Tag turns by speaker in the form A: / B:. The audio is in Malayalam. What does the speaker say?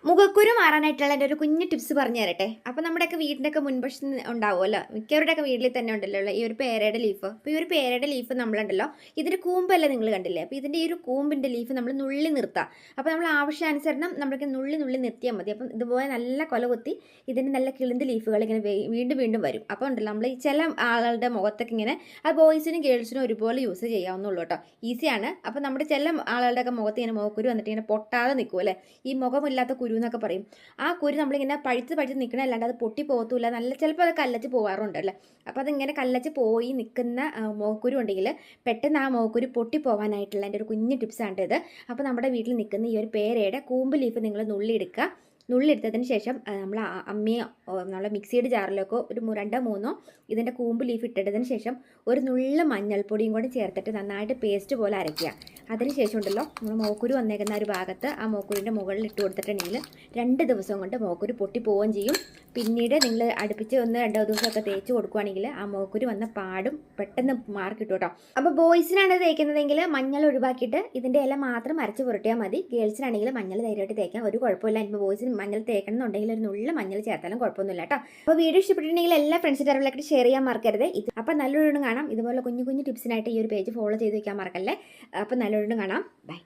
A: മുഖക്കുരു മാറാനായിട്ടുള്ള എൻ്റെ ഒരു കുഞ്ഞു ടിപ്സ് പറഞ്ഞു തരട്ടെ. അപ്പോൾ നമ്മുടെയൊക്കെ വീടിൻ്റെയൊക്കെ മുൻവശത്ത് ഉണ്ടാവുമല്ലോ, മിക്കവരുടെയൊക്കെ വീട്ടിൽ തന്നെ ഉണ്ടല്ലോ ഈ ഒരു പേരയുടെ ലീഫ്. അപ്പോൾ ഈ ഒരു പേരയുടെ ലീഫ് നമ്മളുണ്ടല്ലോ, ഇതിൻ്റെ കൂമ്പല്ല നിങ്ങൾ കണ്ടില്ലേ, അപ്പോൾ ഇതിൻ്റെ ഈ ഒരു കൂമ്പിൻ്റെ ലീഫ് നമ്മൾ നുള്ളി നിർത്താം. അപ്പോൾ നമ്മൾ ആവശ്യാനുസരണം നമ്മൾക്ക് നുള്ളി നുള്ളി നിർത്തിയാൽ മതി. അപ്പം ഇതുപോലെ നല്ല കൊല കുത്തി ഇതിൻ്റെ നല്ല കിളിന്ത് ലീഫുകൾ ഇങ്ങനെ വീണ്ടും വീണ്ടും വരും. അപ്പോൾ ഉണ്ടല്ലോ നമ്മൾ ഈ ചില ആളുടെ മുഖത്തൊക്കെ ഇങ്ങനെ, അത് ബോയ്സിനും ഗേൾസിനും ഒരുപോലെ യൂസ് ചെയ്യാവുന്നുള്ളൂ കേട്ടോ, ഈസിയാണ്. അപ്പോൾ നമ്മുടെ ചില ആളുകളുടെയൊക്കെ മുഖത്ത് ഇങ്ങനെ മുഖക്കുരു വന്നിട്ട് ഇങ്ങനെ പൊട്ടാതെ നിൽക്കും അല്ലേ, ഈ മുഖമില്ലാത്ത കുരു എന്നൊക്കെ പറയും. ആ കുരു നമ്മളിങ്ങനെ പഴുത്ത് നിൽക്കണ അല്ലാണ്ട് അത് പൊട്ടി പോകത്തില്ല, നല്ല ചിലപ്പോൾ അത് കല്ലച്ച് പോകാറുണ്ടല്ലോ. അപ്പോൾ അതിങ്ങനെ കല്ലച്ച് പോയി നിൽക്കുന്ന മോക്കുരു ഉണ്ടെങ്കിൽ പെട്ടെന്ന് ആ മോക്കുരു പൊട്ടി പോകാനായിട്ടുള്ള എൻ്റെ ഒരു കുഞ്ഞു ടിപ്സാണ് ഇത്. അപ്പോൾ നമ്മുടെ വീട്ടിൽ നിൽക്കുന്ന ഈ ഒരു പേരയുടെ കൂമ്പ് ലീഫ് നിങ്ങൾ നുള്ളിയെടുക്കുക. നുള്ളിയെടുത്തതിന് ശേഷം നമ്മൾ അമ്മിയോ നമ്മളെ മിക്സിയുടെ ജാറിലേക്കോ ഒരു രണ്ടോ മൂന്നോ ഇതിൻ്റെ കൂമ്പ് ലീഫ് ഇട്ടിട്ടതിന് ശേഷം ഒരു നുള്ള മഞ്ഞൾപ്പൊടിയും കൂടി ചേർത്തിട്ട് നന്നായിട്ട് പേസ്റ്റ് പോലെ അരയ്ക്കുക. അതിനുശേഷം ഉണ്ടല്ലോ നമ്മൾ മോക്കുരു വന്നേക്കുന്ന ഒരു ഭാഗത്ത് ആ മോക്കുരിൻ്റെ മുകളിൽ ഇട്ട് കൊടുത്തിട്ടുണ്ടെങ്കിൽ 2 ദിവസം കൊണ്ട് മോക്കുരു പൊട്ടി പോവുകയും ചെയ്യും. പിന്നീട് നിങ്ങൾ അടുപ്പിച്ച് 1-2 ദിവസമൊക്കെ തേച്ച് കൊടുക്കുകയാണെങ്കിൽ ആ മോക്കുരു വന്ന പാടും പെട്ടെന്ന് മാറി കിട്ടും കേട്ടോ. അപ്പോൾ ബോയ്സിനാണ് തേക്കുന്നതെങ്കിൽ മഞ്ഞൾ ഒഴിവാക്കിയിട്ട് ഇതിൻ്റെ ഇല മാത്രം അരച്ച് പുരട്ടിയാൽ മതി. ഗേൾസിനാണെങ്കിൽ മഞ്ഞൾ ധൈര്യമായിട്ട് തേക്കാം, ഒരു കുഴപ്പമില്ല. ഇപ്പോൾ ബോയ്സിന് മഞ്ഞൾ തേക്കണം എന്നുണ്ടെങ്കിൽ ഒരു നുള്ള മഞ്ഞൾ ചേർത്താലും കുഴപ്പമൊന്നുമില്ല കേട്ടോ. അപ്പോൾ വീഡിയോ ഇഷ്ടപ്പെട്ടിട്ടുണ്ടെങ്കിൽ എല്ലാ ഫ്രണ്ട്സിൻ്റെ അറിവിലേക്ക് ഷെയർ ചെയ്യാൻ മറക്കരുത്. അപ്പോൾ നല്ലൊരു കാണാം. ഇതുപോലെ കുഞ്ഞു കുഞ്ഞു ടിപ്സിനായിട്ട് ഈ ഒരു പേജ് ഫോളോ ചെയ്ത് വയ്ക്കാൻ മറക്കല്ലേ. അപ്പോൾ നല്ലൊരു കാണാം. ബൈ.